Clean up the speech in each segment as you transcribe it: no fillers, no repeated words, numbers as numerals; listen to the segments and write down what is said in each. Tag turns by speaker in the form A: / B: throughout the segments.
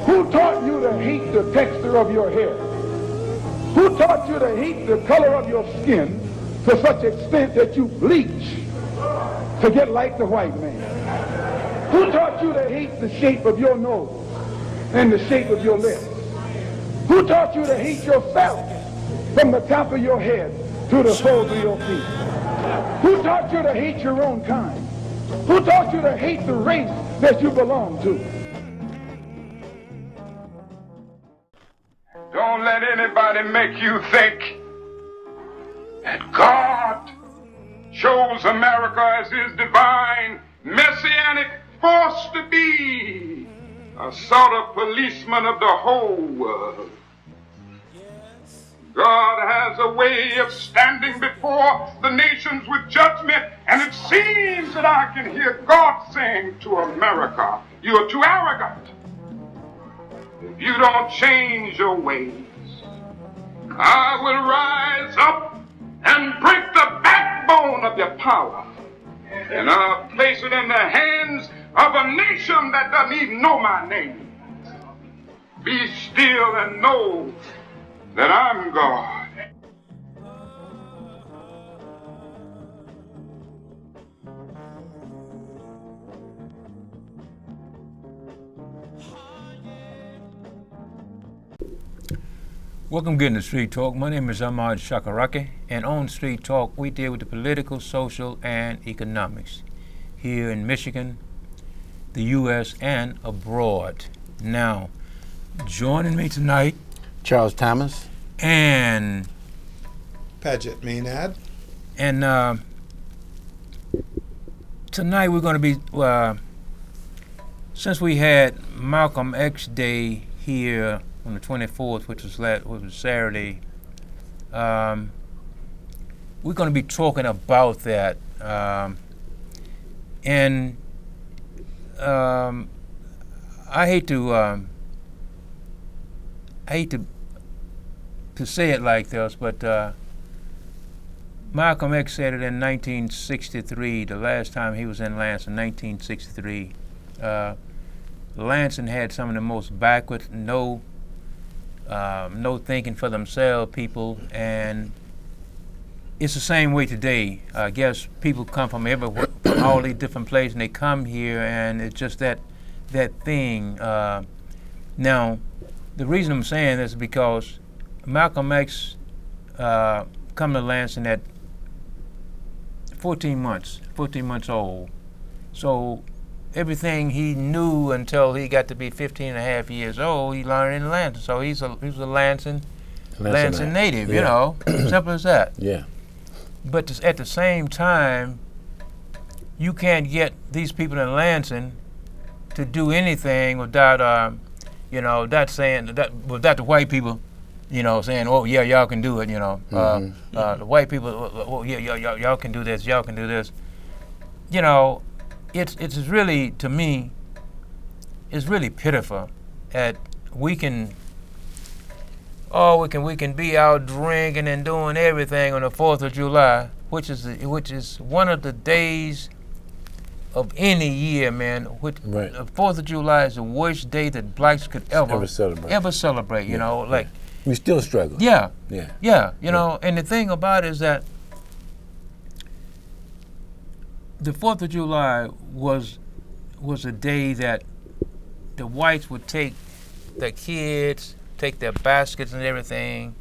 A: Who taught you to hate the texture of your hair? Who taught you to hate the color of your skin to such extent that you bleach to get like the white man? Who taught you to hate the shape of your nose and the shape of your lips? Who taught you to hate yourself from the top of your head to the soles of your feet? Who taught you to hate your own kind? Who taught you to hate the race that you belong to? Don't let anybody make you think that God chose America as his divine messianic force to be a sort of policeman of the whole world. God has a way of standing before the nations with judgment, and it seems that I can hear God saying to America, you are too arrogant. If you don't change your ways, I will rise up and break the backbone of your power, and I'll place it in the hands of a nation that doesn't even know my name. Be still and know that I'm God.
B: Welcome again to Street Talk. My name is Ahmad Shakaraki, and on Street Talk we deal with the political, social, and economics here in Michigan, the U.S., and abroad. Now, joining me tonight,
C: Charles Thomas
B: and
D: Paget Maynard.
B: And tonight we're going to be, since we had Malcolm X Day here on the 24th, which was Saturday, we're going to be talking about that. And I hate to say it like this, but Malcolm X said it in 1963, the last time he was in Lansing, 1963. Lansing had some of the most backward, no thinking for themselves people, and it's the same way today. I guess people come from everywhere, from all these different places, and they come here, and it's just that thing. Now, the reason I'm saying this is because Malcolm X come to Lansing at 14 months old. So everything he knew until he got to be 15 and a half years old, he learned in Lansing. So he was a Lansing native,
C: yeah.
B: You know, simple as that.
C: Yeah.
B: But at the same time, you can't get these people in Lansing to do anything without, without the white people, saying, "Oh yeah, y'all can do it." The white people, "Oh yeah, y'all can do this. Y'all can do this." It's really, to me, it's really pitiful that we can be out drinking and doing everything on the 4th of July, which is one of the days of any year, man.
C: Right.
B: The 4th of July is the worst day that blacks could ever celebrate.
C: We still struggle.
B: Yeah.
C: Yeah.
B: And the thing about it is that the 4th of July was a day that the whites would take their kids, take their baskets and everything,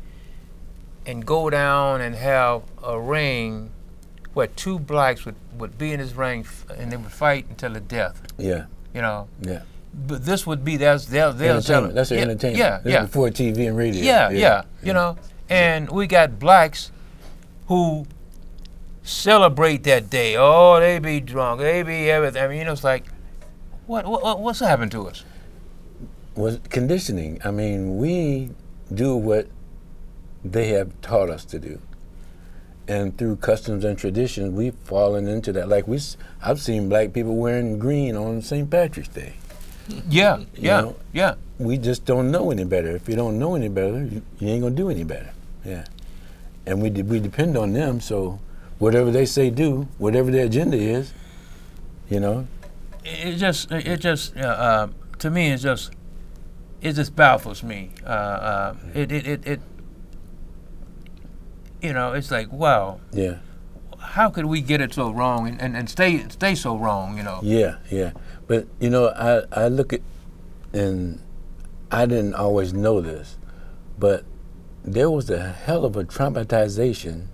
B: and go down and have a ring where two blacks would be in this ring, and they would fight until the death.
C: Yeah.
B: Yeah. But this would be their
C: entertainment. That's their entertainment.
B: Yeah.
C: This is before TV and radio.
B: Yeah. And we got blacks who celebrate that day. Oh, they be drunk. They be everything. I mean, it's like, what's happened to us?
C: Was conditioning. I mean, we do what they have taught us to do, and through customs and traditions, we've fallen into that. Like I've seen black people wearing green on St. Patrick's Day.
B: Yeah.
C: We just don't know any better. If you don't know any better, you ain't gonna do any better. Yeah, and we depend on them. So whatever they say, do whatever their agenda is. It just to me, it's just
B: it just baffles me. It you know, it's like, wow,
C: Yeah.
B: how could we get it so wrong and stay so wrong, you know?
C: Yeah, yeah. But you know, I look at, and I didn't always know this, but there was a hell of a traumatization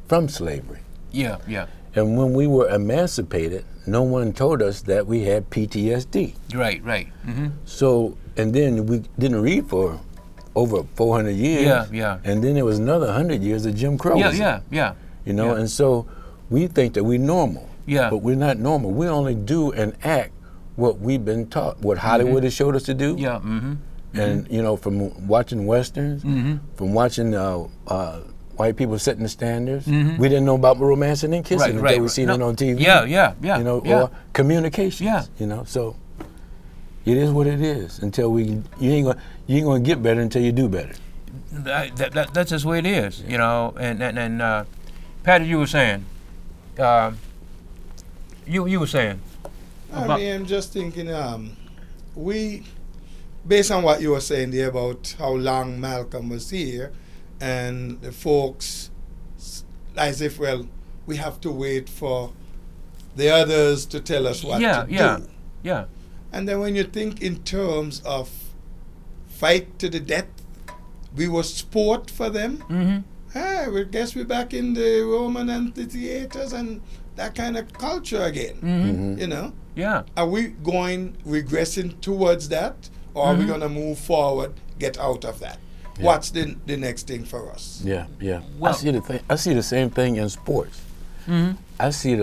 C: from slavery.
B: Yeah, yeah.
C: And when we were emancipated, no one told us that we had PTSD.
B: Right, right. Mm-hmm.
C: So, and then we didn't read for over 400 years.
B: Yeah, yeah.
C: And then there was another 100 years of Jim Crow.
B: Yeah.
C: You know,
B: Yeah.
C: and so we think that we're normal.
B: Yeah.
C: But we're not normal. We only do and act what we've been taught, what Hollywood has showed us to do.
B: Yeah, mm-hmm.
C: And, you know, from watching Westerns, from watching white people setting the standards, we didn't know about romancing and kissing until we seen it on TV.
B: Yeah.
C: You know,
B: yeah.
C: or communications.
B: Yeah.
C: You know, so it is what it is. Until you ain't gonna get better until you do better.
B: That's just the way it is, you know. And Patty, you were saying, you were saying.
D: I mean, I'm just thinking, we, based on what you were saying there about how long Malcolm was here, and the folks, as if, well, we have to wait for the others to tell us what to do.
B: Yeah.
D: And then when you think in terms of fight to the death, we were sport for them.
B: Mm-hmm.
D: Hey, we guess we're back in the Roman amphitheaters and that kind of culture again.
B: Mm-hmm.
D: You know?
B: Yeah.
D: Are we regressing towards that? Or are we going to move forward, get out of that?
C: Yeah.
D: What's the next thing for us?
C: Yeah.
B: Well-
C: I see the same thing in sports.
B: Mm-hmm.
C: I see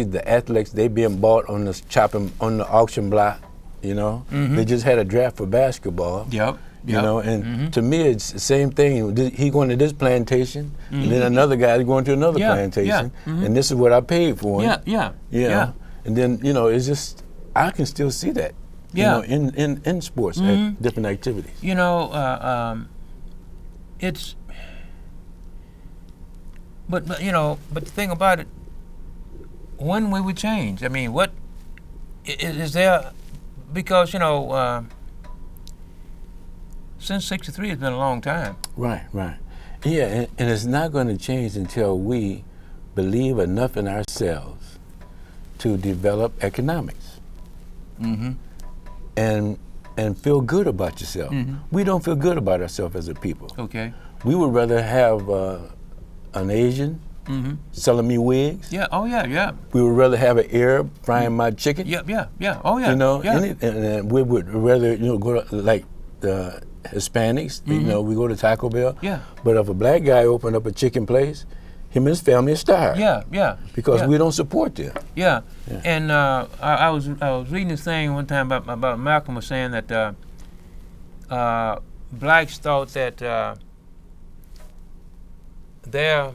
C: the athletes, they being bought on the auction block, you know. They just had a draft for basketball.
B: Yep.
C: You know, and to me it's the same thing. He going to this plantation, and then another guy going to another plantation, and this is what I paid for him.
B: Yeah.
C: And then, you know, it's just, I can still see that, you know, in sports, at different activities.
B: You know, it's, but you know, but the thing about it, when we would change? I mean, what is there? Because you know, since '63 has been a long time.
C: Right. Yeah, and it's not going to change until we believe enough in ourselves to develop economics. And feel good about yourself. We don't feel good about ourselves as a people.
B: Okay.
C: We would rather have an Asian selling me wigs.
B: Yeah. Oh yeah.
C: We would rather have an Arab frying my chicken.
B: Yeah. Oh yeah.
C: You know,
B: Yeah.
C: and we would rather, you know, go to, like the Hispanics. You know, we go to Taco Bell.
B: Yeah.
C: But if a black guy opened up a chicken place, him and his family is starved.
B: Yeah.
C: Because we don't support them.
B: Yeah. And I was reading this thing one time about Malcolm was saying that blacks thought that their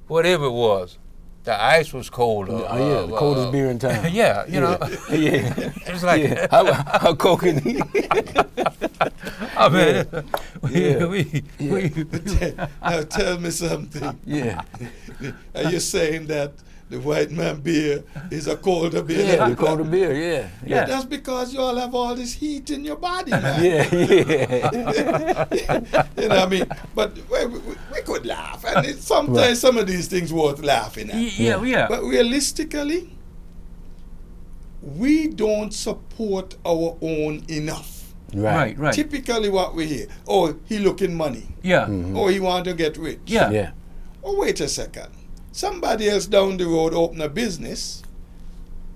B: whatever it was, the ice was cold.
C: The coldest beer in town.
B: Yeah, you know.
C: Yeah.
B: It's like
C: How cold can he?
B: I mean,
D: Now tell me something.
C: Yeah.
D: Are you saying that the white man beer is a colder beer?
C: Yeah,
D: than
C: the colder beer,
B: Yeah.
D: That's because you all have all this heat in your body, man.
C: Yeah.
D: You know what I mean? But we could laugh. And sometimes some of these things worth laughing at.
B: Yeah.
D: But realistically, we don't support our own enough.
B: Right.
D: Typically what we hear, oh, he looking money.
B: Yeah.
D: Oh, he want to get rich.
B: Yeah.
D: Oh, wait a second. Somebody else down the road open a business,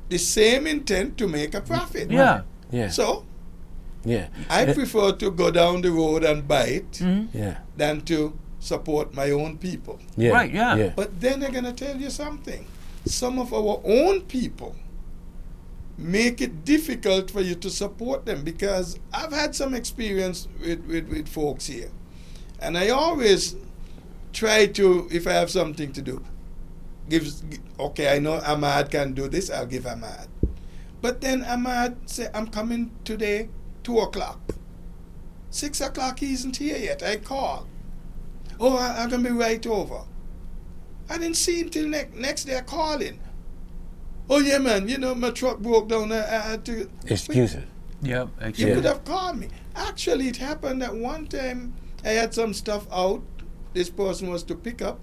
D: the same intent to make a profit.
B: Yeah.
D: So,
C: Yeah.
D: I prefer to go down the road and buy it
C: Yeah.
D: than to support my own people.
C: Yeah.
B: Right, yeah.
D: But then I'm going to tell you something. Some of our own people make it difficult for you to support them, because I've had some experience with folks here. And I always try to, if I have something to do, okay, I know Ahmad can do this, I'll give Ahmad. But then Ahmad say, I'm coming today, 2 o'clock. 6 o'clock, he isn't here yet. I call. Oh, I'm going to be right over. I didn't see him till next day calling. Oh, yeah, man, you know, my truck broke down. I had to...
C: Excuses.
B: Yep.
D: You
B: Exactly.
D: could have called me. Actually, it happened that one time I had some stuff out. This person was to pick up,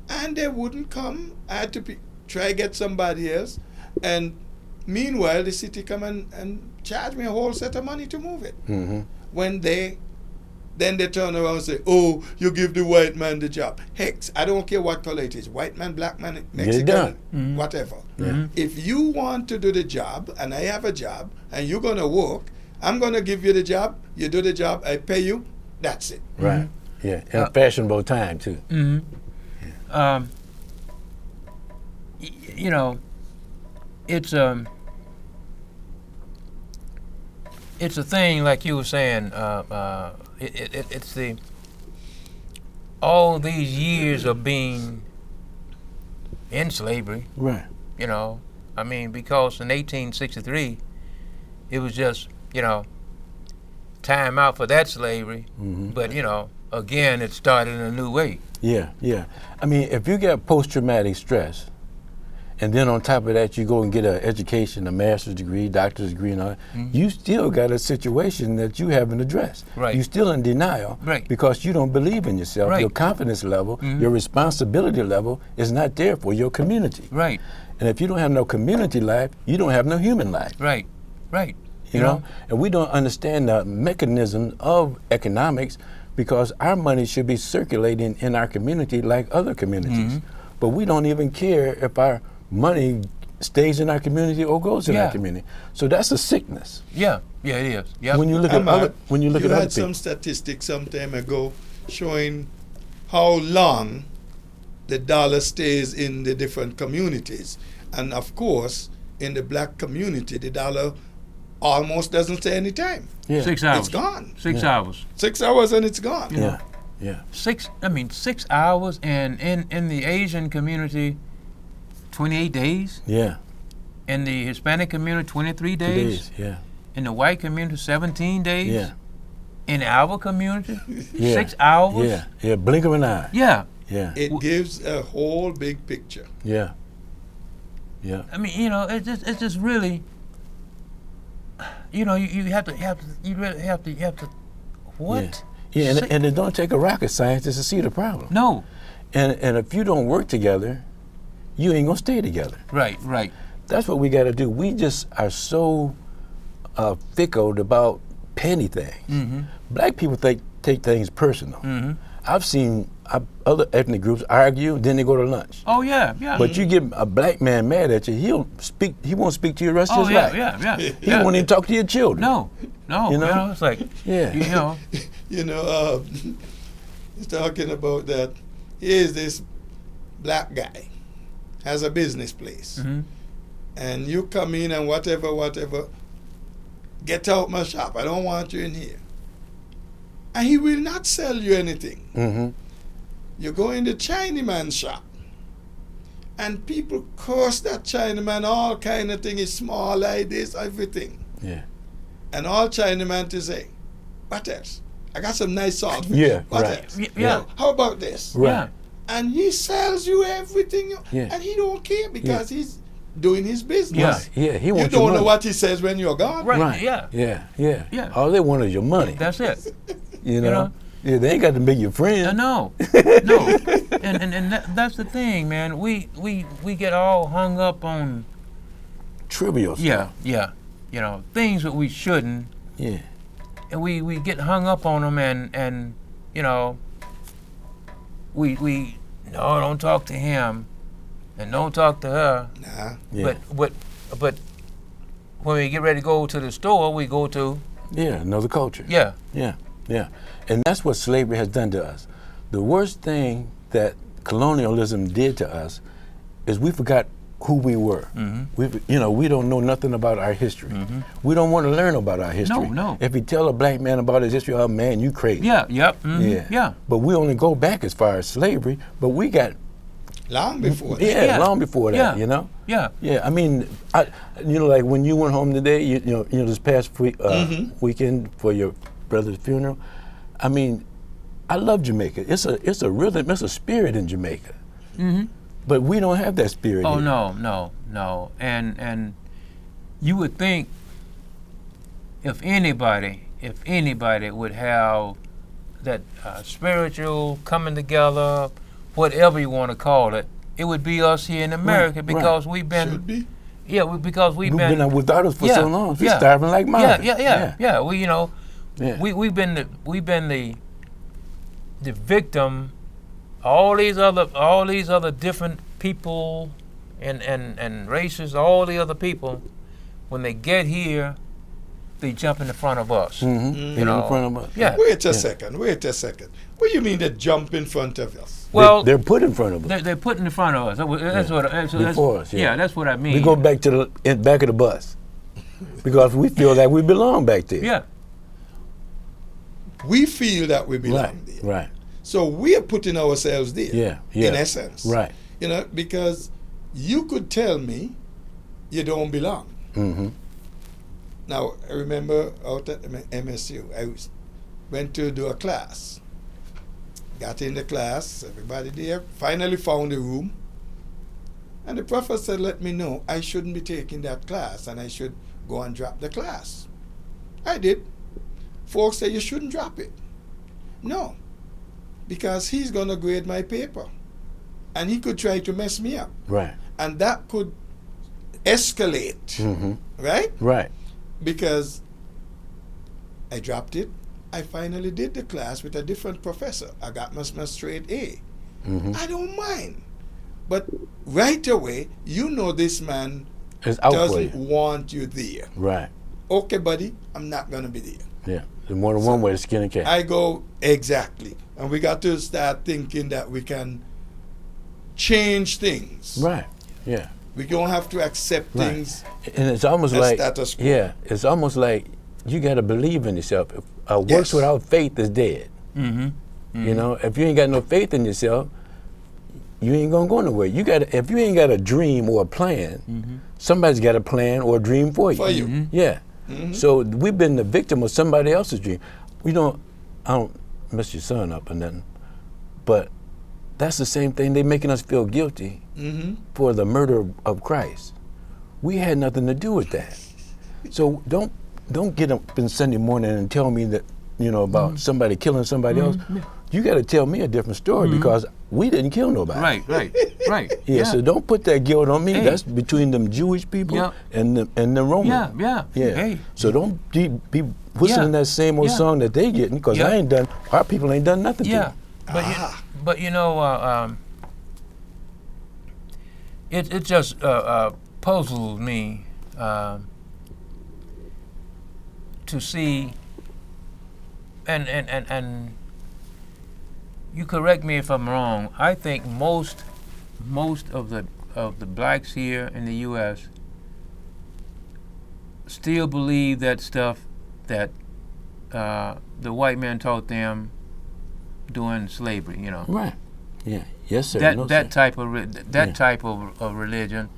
D: and they wouldn't come. I had to try get somebody else. And meanwhile, the city come and charge me a whole set of money to move it.
C: Mm-hmm.
D: When then they turn around and say, "Oh, you give the white man the job." Heck, I don't care what color it is, white man, black man,
C: Get it
D: Mexican,
C: done.
B: Mhm.
D: whatever.
B: Mhm.
D: If you want to do the job, and I have a job, and you're gonna work, I'm gonna give you the job. You do the job, I pay you. That's it.
C: Right. Yeah. In a fashionable time too.
B: Mm-hmm. You know, it's a thing like you were saying. It's the all these years of being in slavery.
C: Right.
B: You know, I mean, because in 1863, it was just time out for that slavery.
C: Mm-hmm.
B: But again, it started in a new way.
C: Yeah. Yeah. I mean, if you got post-traumatic stress, and then on top of that, you go and get an education, a master's degree, doctor's degree, and all that, you still got a situation that you haven't addressed.
B: Right.
C: You're still in denial
B: Right.
C: because you don't believe in yourself.
B: Right.
C: Your confidence level, your responsibility level is not there for your community.
B: Right,
C: And if you don't have no community life, you don't have no human life.
B: right, right.
C: You know? And we don't understand the mechanism of economics because our money should be circulating in our community like other communities. But we don't even care if our money stays in our community or goes in our
B: Yeah.
C: community. So that's a sickness.
B: Yeah, it is. Yeah.
C: When you look at
D: Ahmad,
C: other, when you look
D: you
C: at other
D: had some
C: people,
D: statistics some time ago showing how long the dollar stays in the different communities. And of course, in the black community, the dollar almost doesn't stay any time.
C: yeah,
B: 6 hours.
D: It's gone.
B: 6
C: Yeah.
B: hours.
D: 6 hours and it's gone.
C: yeah, yeah,
B: 6 hours, and in the Asian community, 28 days.
C: yeah.
B: In the Hispanic community, 23
C: 2
B: days.
C: yeah,
B: In the white community, 17 days.
C: yeah,
B: In our community,
C: yeah.
B: 6 hours.
C: Yeah, yeah. Blink of an eye.
B: Yeah.
C: Yeah,
D: It gives a whole big picture.
C: yeah, yeah.
B: I mean, it's just really, you really have to, what?
C: Yeah, and,
B: Si-
C: and it don't take a rocket scientist to see the problem.
B: No.
C: And if you don't work together, you ain't gonna stay together.
B: Right.
C: That's what we got to do. We just are so fickle about petty things.
B: Mm-hmm.
C: Black people take things personal. I've seen other ethnic groups argue, then they go to lunch.
B: Oh yeah.
C: But you get a black man mad at you, he won't speak to you the rest
B: Oh
C: of his
B: yeah,
C: life.
B: yeah.
C: He won't even talk to your children.
B: No.
C: You know?
B: It's like,
C: Yeah.
D: He's talking about that. Here's this black guy, has a business place. And you come in and whatever, get out my shop. I don't want you in here. And he will not sell you anything.
C: Mm-hmm.
D: You go in the Chinaman's shop, and people curse that Chinaman, all kind of thing, is small like this, everything.
C: Yeah.
D: And all Chinaman to say, what else? I got some nice salt. for
C: Yeah,
D: you. What
C: right.
D: else?
B: Yeah.
D: How about this?
C: Right.
B: Yeah.
D: And he sells you everything,
C: Yeah.
D: and he don't care because he's doing his business.
C: Yeah, he
D: You
C: wants your
D: don't know
C: money.
D: what he says when you're gone.
B: Right. Yeah.
C: Yeah. All they want is your money.
B: That's it.
C: You know?
B: know?
C: Yeah, they ain't got to make you friends.
B: No. And that's the thing, man. We get all hung up on
C: Trivial stuff.
B: yeah. Things that we shouldn't,
C: Yeah.
B: and we get hung up on them, and we no, don't talk to him, and don't talk to her.
D: Nah.
C: Yeah.
B: But when we get ready to go to the store, we go to
C: Yeah, another culture.
B: yeah.
C: Yeah. And that's what slavery has done to us. The worst thing that colonialism did to us is we forgot who we were. We don't know nothing about our history. We don't want to learn about our history.
B: No.
C: If you tell a black man about his history, oh man, you crazy.
B: Yeah. Yep. Yeah.
C: But we only go back as far as slavery, but we got
D: Long before that.
C: yeah,
B: Yeah.
C: long before that,
B: Yeah. Yeah.
C: Yeah, I mean, like when you went home today, this past weekend for your brother's funeral. I mean, I love Jamaica. It's a rhythm, it's a spirit in Jamaica. But we don't have that spirit.
B: Oh
C: here.
B: no. And you would think if anybody would have that spiritual coming together, whatever you want to call it, it would be us here in America
C: Right,
B: because
C: right.
B: we've been,
D: Should be.
B: yeah, because we've
C: been without us for
B: yeah,
C: so long. We're
B: yeah.
C: starving like mine.
B: Yeah. We, you know,
C: Yeah.
B: we've been the victim. All these other different people and races, all the other people, when they get here, they jump in the front of us.
C: Mm-hmm.
B: You know,
C: in front of us.
B: Yeah.
D: Wait a second. Wait a second. What do you mean they jump in front of us?
B: Well,
C: they're put in front of us.
B: they're put in the front of us. That's what.
C: Before us, yeah.
B: That's what I mean.
C: We go back to the back of the bus because we feel like we belong back there.
B: Yeah.
D: We feel that we belong
C: Right.
D: there.
C: Right.
D: So we are putting ourselves there.
C: Yeah. Yeah.
D: In essence.
C: Right.
D: You know, because you could tell me you don't belong.
C: Mm-hmm.
D: Now, I remember out at MSU, went to do a class. Got in the class, everybody there, finally found a room. And the professor let me know I shouldn't be taking that class and I should go and drop the class. I did. Folks say you shouldn't drop it. No, because he's going to grade my paper. And he could try to mess me up.
C: Right.
D: And that could escalate,
C: Mm-hmm.
D: right?
C: Right.
D: Because I dropped it. I finally did the class with a different professor. I got my straight A.
C: Mm-hmm.
D: I don't mind. But right away, you know this man
C: It's out for
D: doesn't
C: you.
D: want you there.
C: Right.
D: Okay, buddy, I'm not going to be there.
C: Yeah. There's more than one way to skin a cat.
D: I go, exactly. And we got to start thinking that we can change things.
C: Right. Yeah.
D: We don't have to accept
C: Right.
D: things.
C: And it's almost
D: as
C: like
D: status quo.
C: yeah, it's almost like you got to believe in yourself. If, works
D: Yes.
C: without faith is dead.
B: Mm-hmm.
C: You know, if you ain't got no faith in yourself, you ain't gonna go nowhere. You got if you ain't got a dream or a plan, somebody's got a plan or a dream for you.
D: For you.
B: Mm-hmm.
C: Yeah. So we've been the victim of somebody else's dream. I don't mess your son up or nothing, but that's the same thing. They making us feel guilty
D: Mm-hmm.
C: for the murder of Christ. We had nothing to do with that. So don't get up in Sunday morning and tell me that about somebody killing somebody else. You got to tell me a different story because we didn't kill nobody.
B: Right.
C: Yeah. So don't put that guilt on me.
B: Hey.
C: That's between them Jewish people
B: Yeah.
C: and the Romans.
B: Yeah.
C: Yeah. So don't be whistling that same old
B: Yeah.
C: song that they getting because
B: Yeah.
C: our people ain't done nothing
B: Yeah.
C: to them.
B: But it just puzzled me to see, and you correct me if I'm wrong. I think most of the blacks here in the U.S. still believe that stuff that the white man taught them during slavery.
C: Right. Yeah. Yes, sir.
B: That
C: No,
B: that
C: sir.
B: type of type of religion.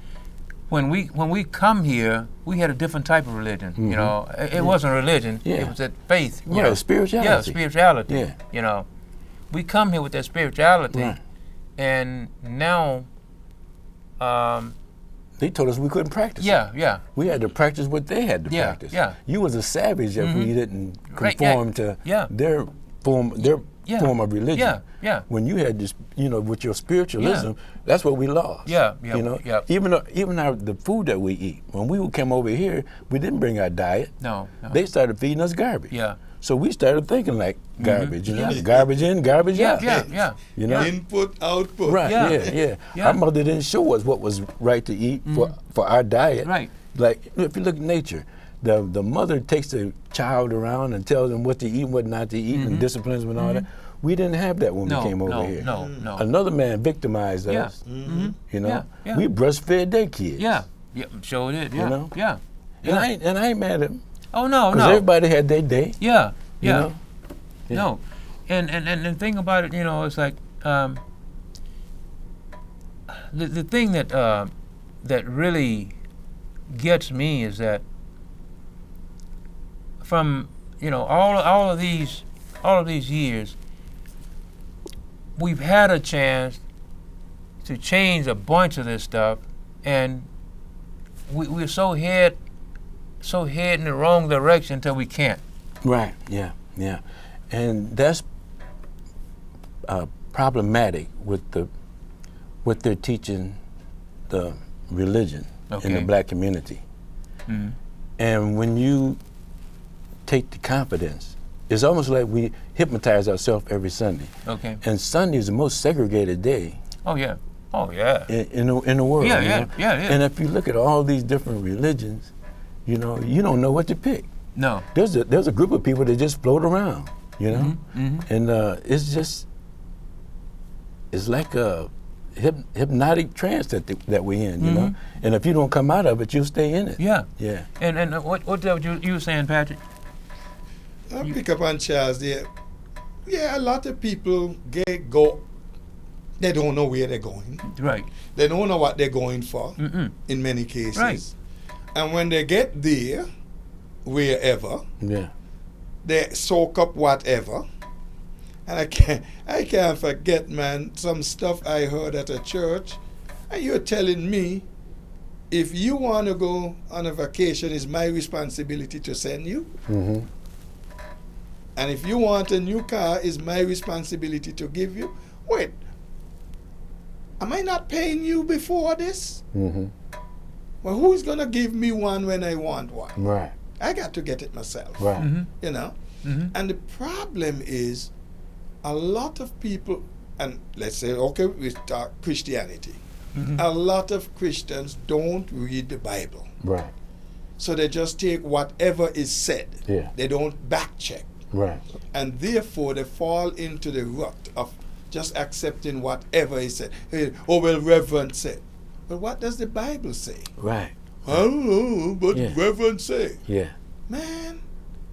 B: When we come here, we had a different type of religion. It wasn't religion.
C: Yeah.
B: It was that faith.
C: Right, spirituality.
B: Yeah, spirituality.
C: Yeah.
B: We come here with that spirituality,
C: Right.
B: and now,
C: They told us we couldn't practice.
B: yeah.
C: We had to practice what they had to
B: Yeah,
C: practice.
B: yeah.
C: You was a savage if we didn't
B: Right,
C: conform
B: yeah,
C: to
B: yeah.
C: their form of religion.
B: Yeah.
C: When you had this, with your spiritualism, that's what we lost.
B: Yeah.
C: Even the food that we eat. When we came over here, we didn't bring our diet.
B: No.
C: They started feeding us garbage.
B: Yeah.
C: So we started thinking like garbage.
B: Yeah.
C: Garbage in, garbage out.
B: Yeah.
C: You know.
D: Input, output.
C: Right.
B: Yeah.
C: Yeah.
B: Yeah.
C: Our mother didn't show us what was right to eat for our diet.
B: Right.
C: Like if you look at nature, the mother takes the child around and tells them what to eat, what not to eat, and disciplines them and all that. We didn't have that when we came over here.
B: No.
C: Another man victimized
B: Yeah.
C: us.
B: Mm-hmm. Yeah.
C: We breastfed their kids.
B: Yeah. Sure did. Yeah.
C: You know?
B: Yeah.
C: And I ain't mad at them.
B: Oh no.
C: Because everybody had their day.
B: Yeah.
C: You know? Yeah.
B: No, and the thing about it, it's like the thing that really gets me is that from all of these years, we've had a chance to change a bunch of this stuff, and we're so so head in the wrong direction until we can't.
C: Right. Yeah. Yeah. And that's problematic with what they're teaching the religion in the
B: Okay.
C: black community.
B: Mhm.
C: And when you take the confidence, it's almost like we hypnotize ourselves every Sunday.
B: Okay.
C: And Sunday is the most segregated day
B: Oh yeah. Oh yeah.
C: in the world.
B: Yeah,
C: you
B: yeah,
C: know?
B: yeah, yeah.
C: And if you look at all these different religions, you don't know what to pick.
B: No.
C: There's a group of people that just float around,
B: Mhm.
C: and it's like a hypnotic trance that we're in, you know. And if you don't come out of it, you'll stay in it.
B: Yeah.
C: Yeah.
B: And what you were saying, Patrick?
D: I pick up on Charles there. Yeah, a lot of people go. They don't know where they're going.
B: Right.
D: They don't know what they're going for.
B: Mm-mm.
D: In many cases.
B: Right.
D: And when they get there, wherever,
C: Yeah.
D: they soak up whatever. And I can't forget, man, some stuff I heard at a church. And you're telling me, if you want to go on a vacation, it's my responsibility to send you.
C: Mm-hmm.
D: And if you want a new car, it's my responsibility to give you. Wait, am I not paying you before this?
C: Mm-hmm.
D: Well, who's going to give me one when I want one?
C: Right.
D: I got to get it myself.
C: Right.
B: Mm-hmm.
D: You know?
B: Mm-hmm.
D: And the problem is a lot of people, and let's say, okay, we start Christianity.
B: Mhm.
D: A lot of Christians don't read the Bible.
C: Right.
D: So they just take whatever is said.
C: Yeah.
D: They don't back check.
C: Right.
D: And therefore they fall into the rut of just accepting whatever is said. Hey, oh, well, Reverend said. But what does the Bible say?
C: Right.
D: I don't know, but
C: Yeah.
D: Reverend say.
C: Yeah.
D: Man,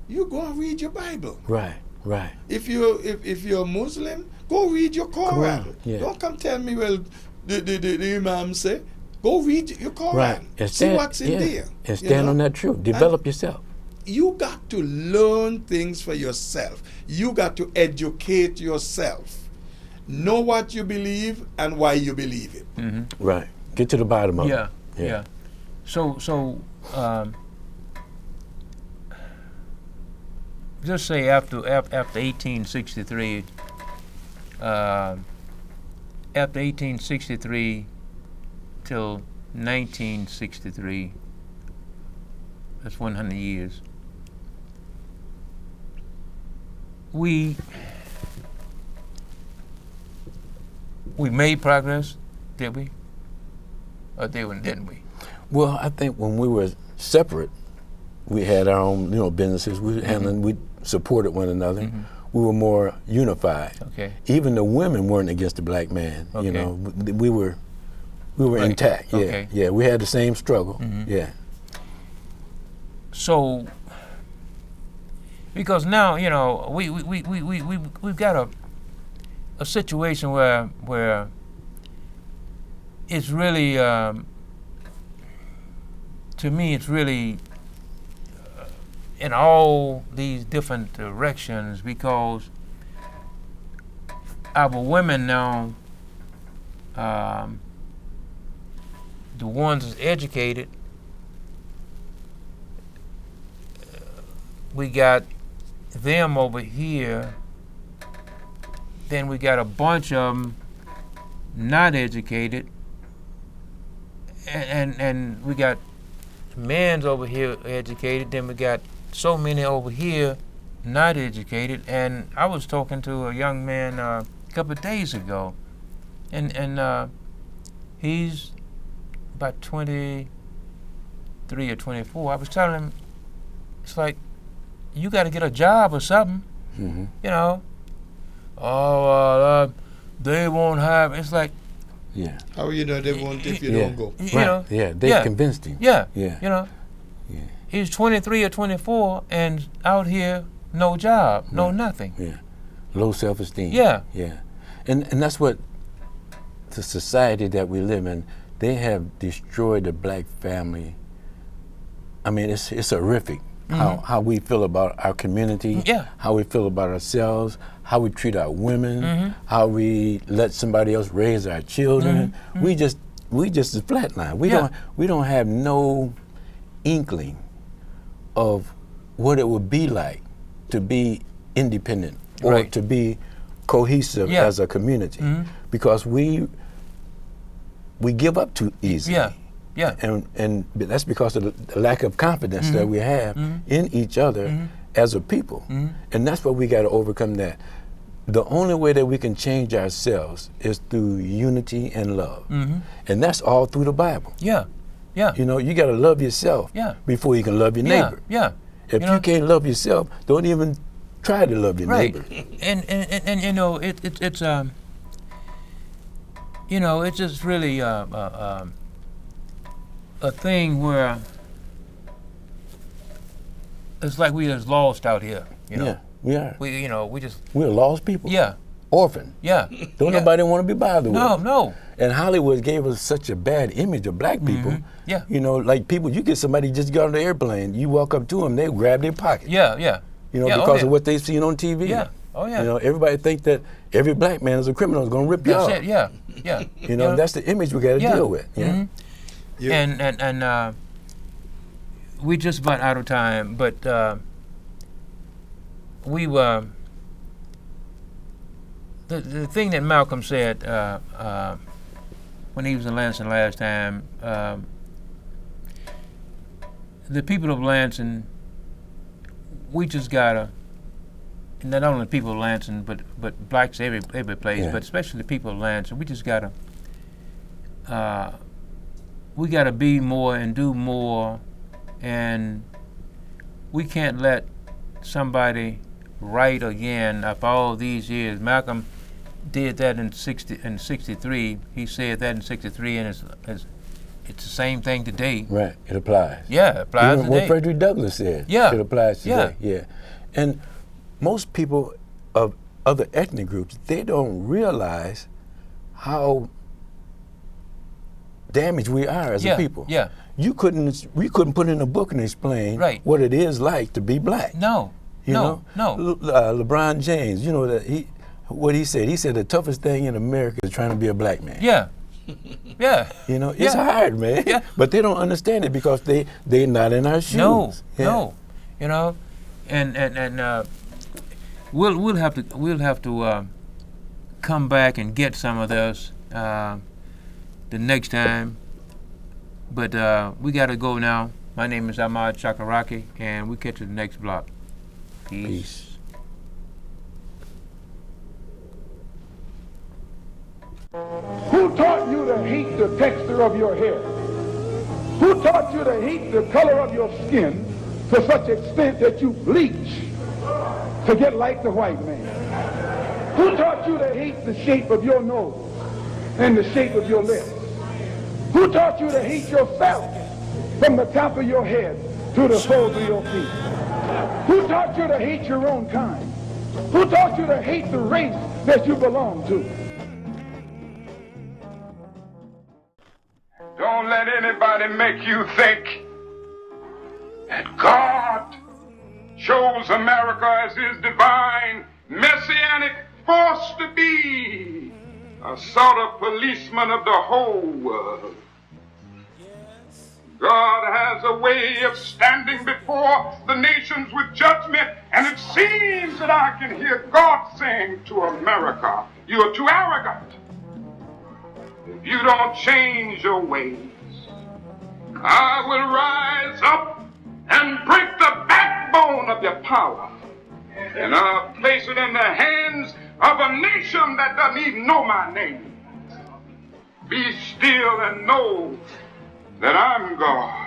D: you go and read your Bible.
C: Right. Right.
D: If you're a Muslim, go read your Quran.
C: Quran, yeah.
D: Don't come tell me, well, the Imam say. Go read your Quran.
C: Right. And
D: See what's in there.
C: And
D: you
C: stand
D: know?
C: on that truth. Develop yourself.
D: You got to learn things for yourself. You got to educate yourself. Know what you believe and why you believe it.
B: Mm-hmm.
C: Right. Get to the bottom of
B: Yeah.
C: it.
B: Yeah. So just say after 1863, after 1863 till 1963, that's 100 years. We made progress, did we? Or didn't we?
C: Well, I think when we were separate, we had our own, businesses. We were handling, we supported one another.
B: Mm-hmm.
C: We were more unified.
B: Okay.
C: Even the women weren't against the black man.
B: Okay.
C: We were
B: Right.
C: intact. Yeah.
B: Okay.
C: Yeah. We had the same struggle.
B: Mhm.
C: Yeah.
B: So, because now we've got a situation where it's really to me it's really in all these different directions, because our women now, the ones that's educated, we got them over here, then we got a bunch of them not educated, and we got men's over here educated, then we got so many over here not educated. And I was talking to a young man a couple of days ago, and he's about 23 or 24. I was telling him, it's like, you got to get a job or something,
C: Mm-hmm.
B: They won't have. It's like,
C: Yeah.
D: How you know they won't if you
C: Yeah.
D: don't go?
B: you
C: Right.
B: know,
C: Yeah. They
B: yeah.
C: convinced him.
B: yeah,
C: Yeah.
B: Yeah. He's 23 or 24 and out here, no job, no
C: Right.
B: nothing.
C: Yeah. Low self-esteem.
B: Yeah.
C: Yeah. And that's what the society that we live in, they have destroyed the black family. I mean, it's horrific how we feel about our community,
B: Yeah.
C: how we feel about ourselves, how we treat our women, how we let somebody else raise our children. We just is flatline. We
B: Yeah.
C: don't have no inkling of what it would be like to be independent or
B: Right.
C: to be cohesive
B: Yeah.
C: as a community, because we give up too easily.
B: Yeah. Yeah.
C: And that's because of the lack of confidence that we have in each other as a people. And that's what we got to overcome that. The only way that we can change ourselves is through unity and love. And that's all through the Bible.
B: Yeah. Yeah.
C: You know, you got to love yourself
B: Yeah.
C: before you can love your
B: Yeah.
C: neighbor.
B: Yeah.
C: If
B: You know-
C: you can't love yourself, don't even try to love your
B: Right.
C: neighbor.
B: And you know, it's you know, it's just really a thing where it's like we just lost out here. You know,
C: Yeah, we are.
B: we just
C: We're lost people.
B: yeah,
C: Orphan.
B: yeah.
C: Don't
B: yeah.
C: nobody want to be bothered
B: No,
C: with.
B: no.
C: And Hollywood gave us such a bad image of black people.
B: Yeah.
C: You know, like people, you get somebody just got on the airplane, you walk up to them, they grab their pocket.
B: Yeah, yeah.
C: You know,
B: Yeah,
C: because
B: yeah.
C: of what they've seen on TV.
B: Yeah. Oh yeah.
C: You know, everybody think that every black man is a criminal, is going to rip you
B: That's
C: off.
B: it. Yeah, yeah.
C: You know, that's the image we got to
B: Yeah.
C: deal with. Yeah.
B: Mhm.
D: Yeah.
B: And we just about out of time, but we were the thing that Malcolm said when he was in Lansing last time. The people of Lansing, we just gotta. Not only the people of Lansing, but blacks every place,
C: Yeah.
B: but especially the people of Lansing, we just gotta. We got to be more and do more, and we can't let somebody write again after all these years. Malcolm did that in 63. He said that in 63, and it's the same thing today.
C: Right. It applies.
B: Yeah, it applies
C: Even what
B: today.
C: Frederick Douglass said.
B: Yeah.
C: It applies
B: Yeah.
C: today. Yeah. And most people of other ethnic groups, they don't realize how damaged we are as
B: Yeah,
C: a people.
B: yeah.
C: We couldn't put in a book and explain
B: Right.
C: what it is like to be black.
B: No,
C: You
B: no,
C: know?
B: no.
C: LeBron James, you know that what he said. He said the toughest thing in America is trying to be a black man.
B: Yeah, yeah.
C: You know, it's
B: Yeah.
C: hard, man.
B: Yeah.
C: But they don't understand it because they're not in our shoes.
B: No,
C: Yeah.
B: no. You know, and we'll have to come back and get some of this the next time. But we got to go now. My name is Ahmad Chakaraki, and we catch you the next block. Peace.
C: Peace.
E: Who taught you to hate the texture of your hair? Who taught you to hate the color of your skin to such extent that you bleach to get like the white man? Who taught you to hate the shape of your nose and the shape of your lips? Who taught you to hate yourself from the top of your head to the soles of your feet? Who taught you to hate your own kind? Who taught you to hate the race that you belong to?
A: Don't let anybody make you think that God chose America as his divine messianic force to be a sort of policeman of the whole world. God has a way of standing before the nations with judgment, and it seems that I can hear God saying to America, you are too arrogant. If you don't change your ways, I will rise up and break the backbone of your power, and I'll place it in the hands of a nation that doesn't even know my name. Be still and know that I'm God.